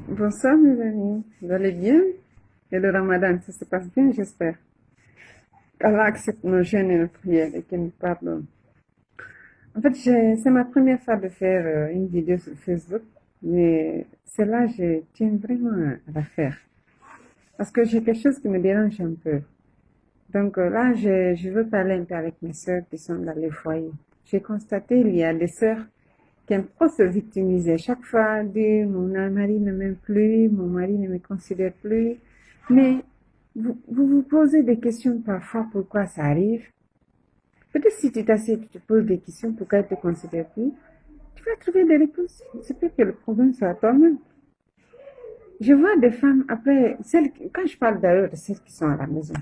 Bonsoir mes amis, vous allez bien? Et le ramadan, ça se passe bien, j'espère. Allah accepte nos jeûnes et nos prières et qu'il nous pardonne. En fait, c'est ma première fois de faire une vidéo sur Facebook, mais celle-là, je tiens vraiment à la faire. Parce que j'ai quelque chose qui me dérange un peu. Donc là, je veux parler un peu avec mes sœurs qui sont dans les foyers. J'ai constaté il y a des sœurs qui aiment trop se victimiser. Chaque fois, dire mon mari ne m'aime plus, mon mari ne me considère plus. Mais vous posez des questions parfois pourquoi ça arrive. Peut-être si tu t'assieds, tu te poses des questions pourquoi elle ne te considère plus, tu vas trouver des réponses. C'est peut-être que le problème soit toi-même. Je vois des femmes, après, quand je parle d'ailleurs de celles qui sont à la maison,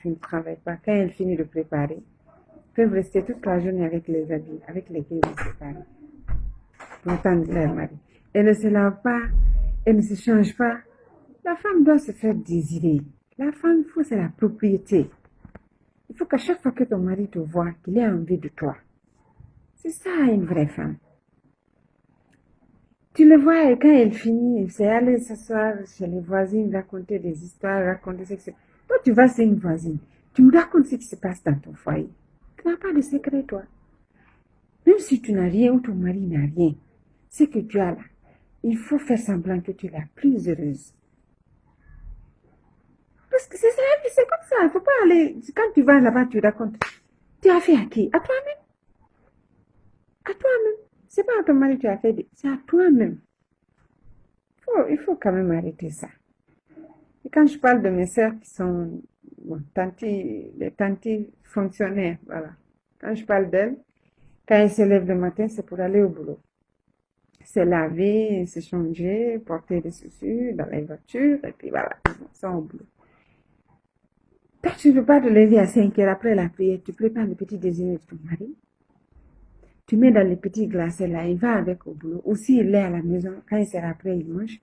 qui ne travaillent pas, quand elles finissent de préparer, peuvent rester toute la journée avec les habits, avec lesquels ils se préparent, pour attendre leur mari. Elle ne se lave pas, elle ne se change pas. La femme doit se faire désirer. La femme, il faut, c'est la propriété. Il faut qu'à chaque fois que ton mari te voit, qu'il ait envie de toi. C'est ça une vraie femme. Tu le vois et quand elle finit, c'est aller s'asseoir chez les voisines, raconter des histoires, raconter ce que c'est. Toi, tu vas chez une voisine. Tu me racontes ce qui se passe dans ton foyer. Tu n'as pas de secret, toi. Même si tu n'as rien ou ton mari n'a rien, ce que tu as là, il faut faire semblant que tu es la plus heureuse. Parce que c'est comme ça. Il ne faut pas aller. Quand tu vas là-bas, tu racontes. Tu as fait à qui? À toi-même. À toi-même. C'est pas à ton mari que tu as fait. C'est à toi-même. Il faut quand même arrêter ça. Et quand je parle de mes sœurs qui sont bon, les tantis fonctionnaires, voilà. Quand je parle d'elles, quand elles se lèvent le matin, c'est pour aller au boulot. Se laver, se changer, porter des chaussures dans les voitures, et puis voilà, ils sont au boulot. Toi, tu ne peux pas te lever à 5 heures après la prière, tu prépares le petit déjeuner de ton mari. Tu mets dans les petits glacés là, il va avec au boulot. Ou s'il est à la maison, quand il sera prêt, il mange.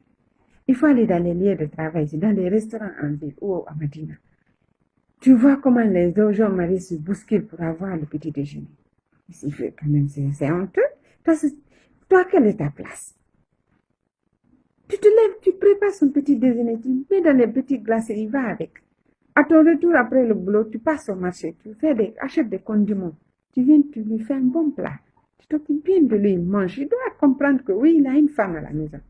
Il faut aller dans les lieux de travail, dans les restaurants en ville ou à Medina. Tu vois comment les jeunes maris se bousculent pour avoir le petit déjeuner. Quand même, c'est honteux. Toi, quelle est ta place? Tu te lèves, tu prépares son petit déjeuner, tu mets dans les petits glacés, il va avec. À ton retour après le boulot, tu passes au marché, achètes des condiments. Tu viens, tu lui fais un bon plat. Tu t'occupes bien de lui, il mange. Il doit comprendre que oui, il a une femme à la maison.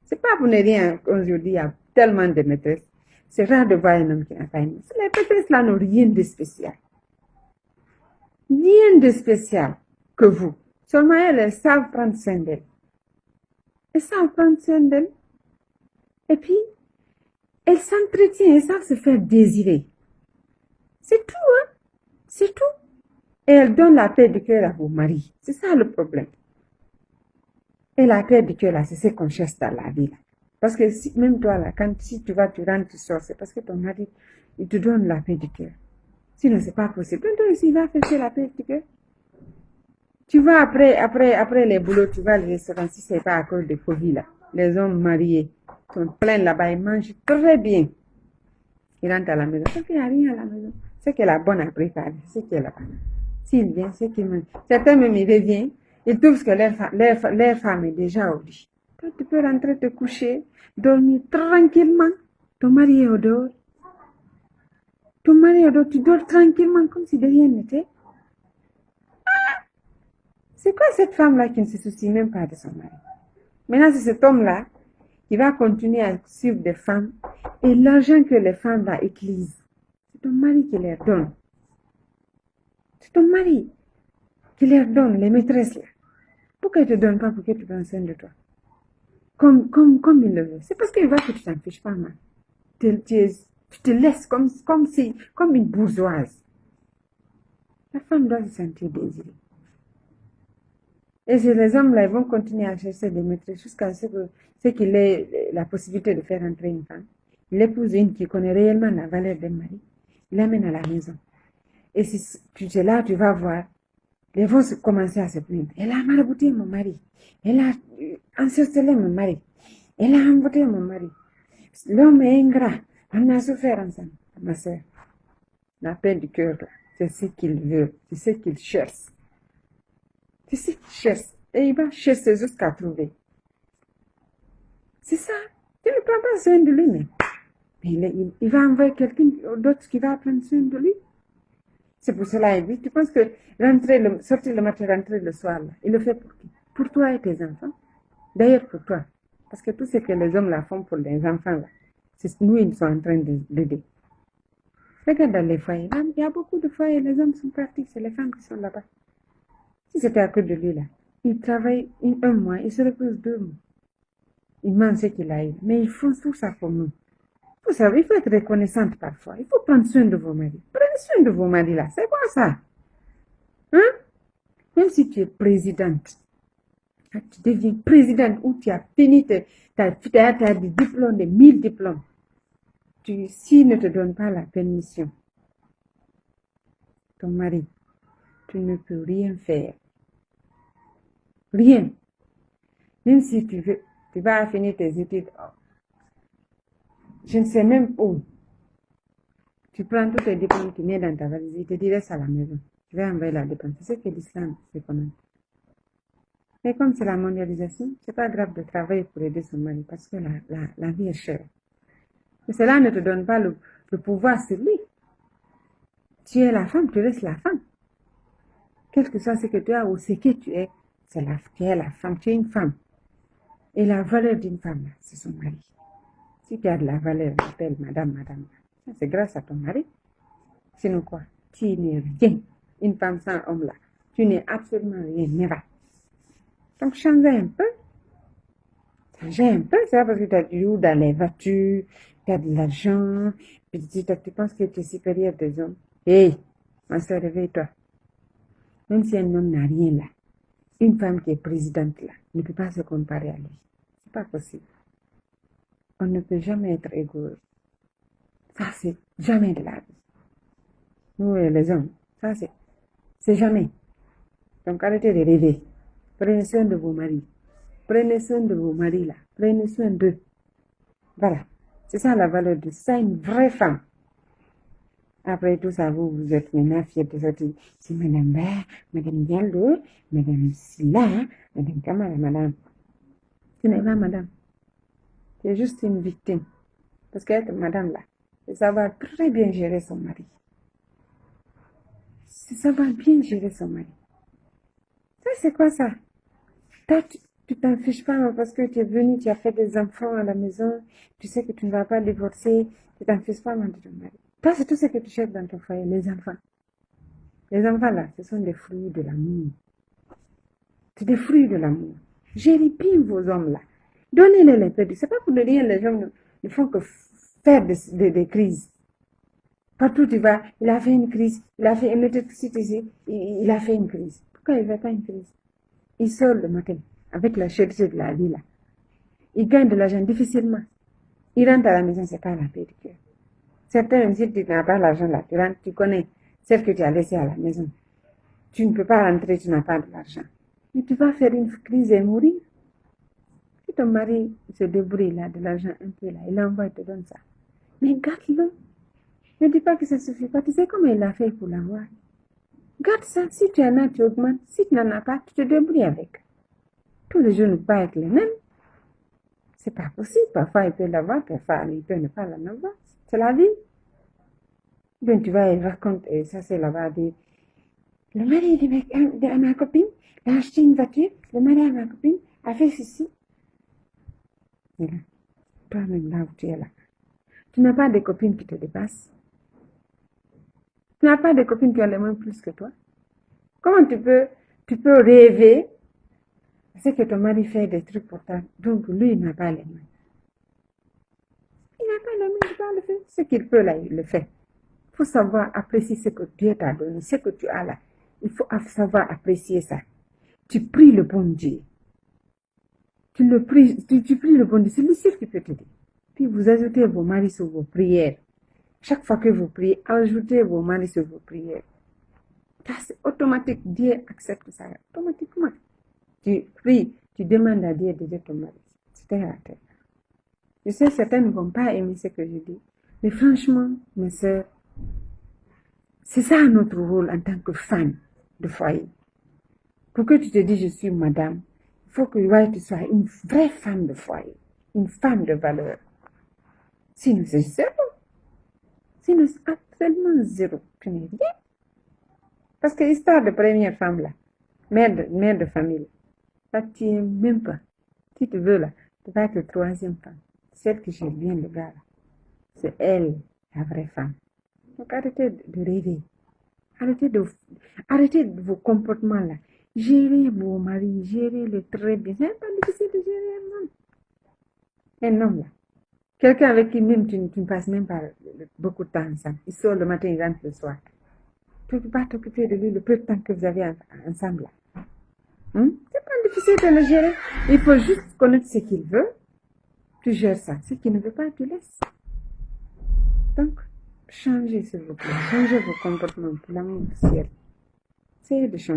C'est pas pour ne rien qu'aujourd'hui, il y a tellement de maîtresses. C'est rare de voir un homme qui n'a pas une maîtresse. Les maîtresses là n'ont rien de spécial. Rien de spécial que vous. Seulement elles savent prendre soin d'elles. Elles savent prendre soin d'elles. Et puis, elles s'entretiennent, elles savent se faire désirer. C'est tout, hein. C'est tout. Et elles donnent la paix du cœur à vos maris. C'est ça le problème. Et la paix du cœur, là, c'est ce qu'on cherche dans la vie, là. Parce que même toi, là, si tu vas, tu rentres, tu sors, c'est parce que ton mari, il te donne la paix du cœur. Sinon, c'est pas possible. Toi aussi, il va faire la paix du cœur. Tu vas après les boulots, tu vas au restaurant, si c'est pas à cause de Covid, là. Les hommes mariés sont pleins là-bas, ils mangent très bien. Ils rentrent à la maison. C'est qu'il n'y a rien à la maison. C'est qu'elle a bonne à préparer. C'est qu'elle est là-bas. S'il vient, c'est qu'il mange. Certains même, ils reviennent. Ils trouvent que leur femme est déjà au lit. Toi, tu peux rentrer te coucher, dormir tranquillement. Ton mari est au dehors. Ton mari est au dehors. Tu dors tranquillement comme si de rien n'était. C'est quoi cette femme-là qui ne se soucie même pas de son mari? Maintenant, c'est cet homme-là qui va continuer à suivre des femmes et l'argent que les femmes-là utilisent. C'est ton mari qui leur donne. C'est ton mari qui leur donne, les maîtresses là. Pourquoi il ne te donne pas pour que tu prennes soin de toi? Comme il le veut. C'est parce qu'il va que tu t'en fiches pas mal. Tu te laisses comme une bourgeoise. La femme doit se sentir désirée. Et les hommes là, ils vont continuer à chercher des maîtresses jusqu'à ce qu'il ait la possibilité de faire entrer une femme. Il épouse une qui connaît réellement la valeur d'un mari. Il l'amène à la maison. Et si tu es là, tu vas voir. Ils vont commencer à se plaindre. Elle a marabouté mon mari. Elle a ensorcelé mon mari. Elle a embouté mon mari. L'homme est ingrat. On a souffert ensemble. Ma soeur, la paix du cœur, c'est ce qu'il veut. C'est ce qu'il cherche. C'est ce qu'il cherche. Et il va chercher jusqu'à trouver. C'est ça. Tu ne prends pas soin de lui, mais il va envoyer quelqu'un d'autre qui va prendre soin de lui. C'est pour cela, il dit, tu penses que sortir le matin, rentrer le soir, là, il le fait pour qui? Pour toi et tes enfants. D'ailleurs, pour toi. Parce que tout ce que les hommes là font pour les enfants, là, c'est nous, ils sont en train d'aider. Regarde dans les foyers. Il y a beaucoup de foyers, les hommes sont partis, c'est les femmes qui sont là-bas. Si c'était à cause de lui, là, il travaille un mois, il se repose 2 mois. Il mange ce qu'il a eu. Mais ils font tout ça pour nous. Vous savez, il faut être reconnaissante parfois. Il faut prendre soin de vos maris. Prenez soin de vos maris là. C'est quoi ça? Hein? Même si tu es présidente, tu deviens présidente ou tu as fini, tu as des diplômes, des 1000 diplômes. S'il ne te donne pas la permission, ton mari, tu ne peux rien faire. Rien. Même si tu veux, tu vas finir tes études. Je ne sais même où. Tu prends tous tes diplômes, tu mets dans ta valise, il te dit reste à la maison. Tu vas envoyer la dépense. C'est ce que l'islam recommande. Mais comme c'est la mondialisation, c'est pas grave de travailler pour aider son mari parce que la vie est chère. Mais cela ne te donne pas le pouvoir sur lui. Tu es la femme, tu restes la femme. Quel que soit ce que tu as ou ce que tu es, tu es la femme, tu es une femme. Et la valeur d'une femme, c'est son mari. Si tu as de la valeur, on t'appelle madame. Ça, c'est grâce à ton mari. Sinon quoi? Tu n'es rien. Une femme sans homme là, tu n'es absolument rien, never. Donc changez un peu. C'est pas parce que tu as du jour dans les voitures, tu as de l'argent, puis tu penses que tu es supérieur des hommes. Hey, ma soeur, réveille-toi. Même si un homme n'a rien là, une femme qui est présidente là, ne peut pas se comparer à lui. C'est pas possible. On ne peut jamais être égaux. Ça, c'est jamais de la vie. Nous, les hommes, ça, c'est jamais. Donc, arrêtez de rêver. Prenez soin de vos maris. Prenez soin de vos maris, là. Prenez soin d'eux. Voilà. C'est ça la valeur de ça, une vraie femme. Après tout ça, vous êtes maintenant fiers de ça. C'est Madame Ba, Madame Diallo, Madame Silla, Madame Kamara, Madame. Tu n'es pas Madame. Tu es juste une victime. Parce qu'être Madame, là, c'est savoir très bien gérer son mari. C'est savoir bien gérer son mari. Ça, c'est quoi ça? Toi, tu t'en fiches pas parce que tu es venu, tu as fait des enfants à la maison, tu sais que tu ne vas pas divorcer, tu t'en fiches pas de ton mari. Toi, c'est tout ce que tu cherches dans ton foyer, les enfants. Les enfants, là, ce sont des fruits de l'amour. C'est des fruits de l'amour. Gérez bien vos hommes, là. Donnez-les les crédits. C'est pas pour rien les hommes ne font que faire des crises. Partout tu vas, il a fait une crise, il a fait une électricité ici, il a fait une crise. Pourquoi il ne fait pas une crise? Il sort le matin avec la cherté de la vie là. Il gagne de l'argent difficilement. Il rentre à la maison, c'est pas la paix du cœur. Certains, même si tu n'as pas l'argent là, tu rentres, tu connais celle que tu as laissée à la maison. Tu ne peux pas rentrer, tu n'as pas de l'argent. Mais tu vas faire une crise et mourir. Si ton mari se débrouille là, de l'argent un peu là, il envoie, il te donne ça. Mais garde-le. Ne dis pas que ça suffit pas. Tu sais comment il a fait pour l'avoir. Garde ça. Si tu en as, tu augmentes. Si tu n'en as pas, tu te débrouilles avec. Tous les jours ne pas être les mêmes. C'est pas possible. Parfois, il peut l'avoir, parfois, il peut ne pas l'en avoir. C'est la vie. Bien, tu vas raconter, ça c'est là-bas, le mari de ma copine a acheté une voiture, le mari de ma copine a fait ceci. Mais là, toi-même là où tu es là, tu n'as pas de copines qui te dépassent. Tu n'as pas de copines qui ont les mêmes plus que toi. Comment tu peux rêver c'est que ton mari fait des trucs pour toi, donc lui il n'a pas les mêmes. Il n'a pas les mêmes, il va le faire. Ce qu'il peut là, il le fait. Il faut savoir apprécier ce que Dieu t'a donné, ce que tu as là. Il faut savoir apprécier ça. Tu pries le bon Dieu. Tu pries le bon Dieu. C'est le seul qui peut t'aider. Puis vous ajoutez vos maris sur vos prières. Chaque fois que vous priez, ajoutez vos maris sur vos prières. Ça, c'est automatique. Dieu accepte ça automatiquement. Tu pries, tu demandes à Dieu d'aider ton mari. C'est terre à terre. Je sais, certains ne vont pas aimer ce que je dis. Mais franchement, mes sœurs, c'est ça notre rôle en tant que femme de foyer. Pour que tu te dises je suis madame, il faut que tu sois une vraie femme de foyer. une femme de valeur. Sinon, c'est zéro. Sinon, c'est absolument zéro. Tu n'es rien. Parce que histoire de première femme, là, mère de famille, là, tu n'es même pas. Si tu veux, là, tu vas être troisième femme. Celle qui gère bien le gars, là. C'est elle, la vraie femme. Donc, arrêtez de rêver. Arrêtez vos comportements, là. Gérez vos maris, gérez-les très bien. C'est pas difficile de gérer un homme. Un homme, là. Quelqu'un avec qui même tu ne passes même pas beaucoup de temps ensemble. Il sort le matin, il rentre le soir. Tu ne peux pas t'occuper de lui le peu de temps que vous avez ensemble, là. C'est pas difficile de le gérer. Il faut juste connaître ce qu'il veut. Tu gères ça. Ce qu'il ne veut pas, tu laisses. Donc, changez s'il vous plaît. Changez vos comportements pour l'amour du ciel. Essayez de changer.